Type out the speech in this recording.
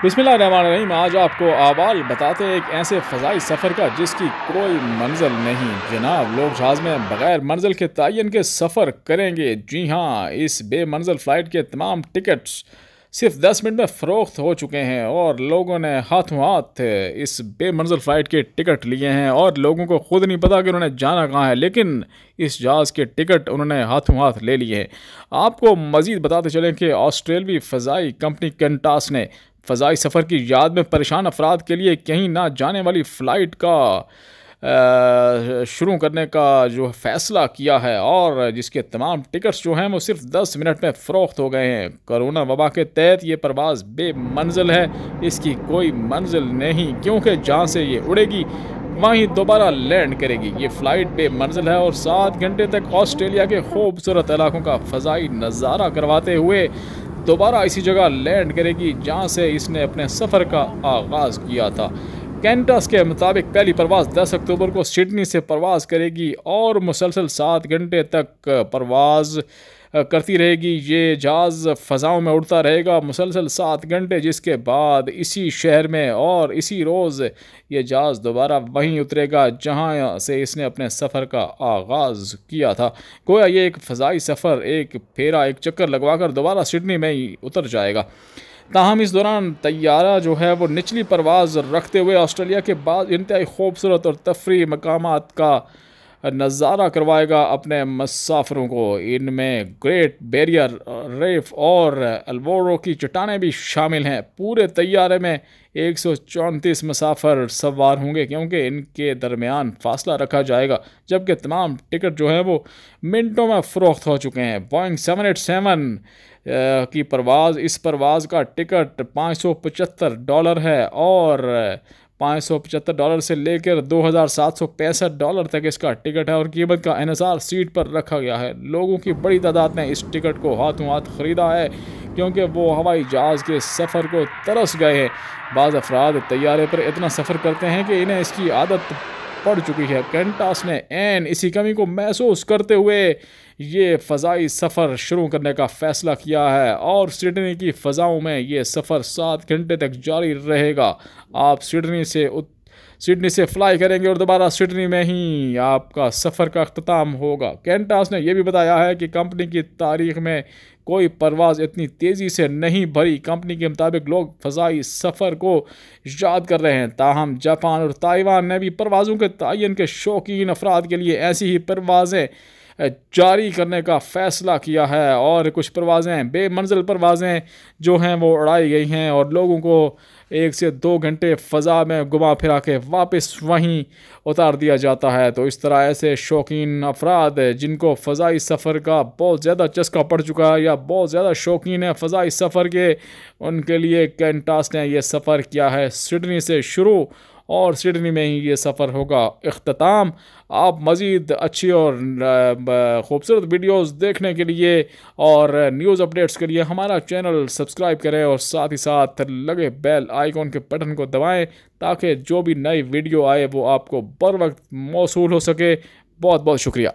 बिस्मिल्लाहिर्रहमानिर्रहीम। आज आपको अहवाल बताते हैं एक ऐसे फ़ज़ाई सफ़र का जिसकी कोई मंज़िल नहीं। जनाब, लोग जहाज़ में बग़ैर मंज़िल के तयन के सफ़र करेंगे। जी हाँ, इस बेमंज़िल फ़्लाइट के तमाम टिकट्स सिर्फ 10 मिनट में फ़रोख्त हो चुके हैं और लोगों ने हाथों हाथ इस बेमंज़िल फ़्लाइट के टिकट लिए हैं और लोगों को ख़ुद नहीं पता कि उन्होंने जाना कहाँ है, लेकिन इस जहाज़ के टिकट उन्होंने हाथों हाथ ले लिए हैं। आपको मज़ीद बताते चलें कि ऑस्ट्रेलवी फ़ज़ाई कंपनी कैंटास ने फ़ज़ाई सफ़र की याद में परेशान अफराद के लिए कहीं ना जाने वाली फ़्लाइट का शुरू करने का जो फ़ैसला किया है और जिसके तमाम टिकट्स जो हैं वो सिर्फ 10 मिनट में फ़रोख्त हो गए हैं। कोरोना वबा के तहत ये परवाज़ बेमंजिल है, इसकी कोई मंजिल नहीं, क्योंकि जहाँ से ये उड़ेगी वहीं दोबारा लैंड करेगी। ये फ़्लाइट बेमंजिल है और 7 घंटे तक ऑस्ट्रेलिया के खूबसूरत इलाकों का फ़ज़ाई नज़ारा करवाते हुए दोबारा इसी जगह लैंड करेगी जहां से इसने अपने सफ़र का आगाज़ किया था। कैंटास के मुताबिक पहली परवाज़ 10 अक्टूबर को सिडनी से परवाज़ करेगी और मुसलसल 7 घंटे तक परवाज़ करती रहेगी। ये जहाज़ फ़ज़ाओं में उड़ता रहेगा मुसलसल 7 घंटे, जिसके बाद इसी शहर में और इसी रोज़ ये जहाज़ दोबारा वहीं उतरेगा जहाँ से इसने अपने सफ़र का आगाज़ किया था। गोया ये एक फ़ज़ाई सफ़र एक फेरा, एक चक्कर लगवाकर दोबारा सिडनी में ही उतर जाएगा। ताहम इस दौरान तैयारा जो है वो निचली परवाज़ रखते हुए ऑस्ट्रेलिया के बाद इंतहाई खूबसूरत और तफरी मकामात का नज़ारा करवाएगा अपने मुसाफिरों को। इनमें ग्रेट बैरियर रीफ और अल्बोरो की चट्टानें भी शामिल हैं। पूरे तैयारे में 134 मुसाफिर सवार होंगे क्योंकि इनके दरमियान फासला रखा जाएगा, जबकि तमाम टिकट जो हैं वो मिनटों में फ़रोख्त हो चुके हैं। बोइंग 787 की परवाज़, इस परवाज़ का टिकट $575 है और $575 से लेकर $2765 तक इसका टिकट है और कीमत का इन्हिसार सीट पर रखा गया है। लोगों की बड़ी तादाद ने इस टिकट को हाथों हाथ ख़रीदा है क्योंकि वो हवाई जहाज़ के सफ़र को तरस गए हैं। बाज़ अफराद तैयारे पर इतना सफ़र करते हैं कि इन्हें इसकी आदत पड़ चुकी है। कैंटास ने ऐन इसी कमी को महसूस करते हुए ये फ़ज़ाई सफ़र शुरू करने का फ़ैसला किया है और सिडनी की फ़ज़ाओं में ये सफ़र 7 घंटे तक जारी रहेगा। आप सिडनी से फ़्लाई करेंगे और दोबारा सिडनी में ही आपका सफ़र का अख्ताम होगा। कैंटास ने यह भी बताया है कि कंपनी की तारीख़ में कोई परवाज़ इतनी तेज़ी से नहीं भरी। कंपनी के मुताबिक लोग फ़ज़ाई सफ़र को याद कर रहे हैं। ताहम जापान और ताइवान ने भी परवाज़ों के तयन के शौकीन अफराद के लिए ऐसी ही परवाज़ें जारी करने का फ़ैसला किया है और कुछ परवाज़ें बेमंजिल परवाज़ें जो हैं वो उड़ाई गई हैं और लोगों को 1 से 2 घंटे फ़ज़ा में घुमा फिरा के वापस वहीं उतार दिया जाता है। तो इस तरह ऐसे शौकीन अफराद जिनको फ़ज़ाई सफ़र का बहुत ज़्यादा चस्का पड़ चुका है या बहुत ज़्यादा शौकीन है फ़ज़ाई सफ़र के, उनके लिए कैंटास ने यह सफ़र किया है सिडनी से शुरू और सिडनी में ही ये सफ़र होगा इख्तिताम। आप मज़ीद अच्छी और ख़ूबसूरत वीडियोस देखने के लिए और न्यूज़ अपडेट्स के लिए हमारा चैनल सब्सक्राइब करें और साथ ही साथ लगे बेल आइकॉन के बटन को दबाएं ताकि जो भी नई वीडियो आए वो आपको बर वक्त मौसूल हो सके। बहुत बहुत शुक्रिया।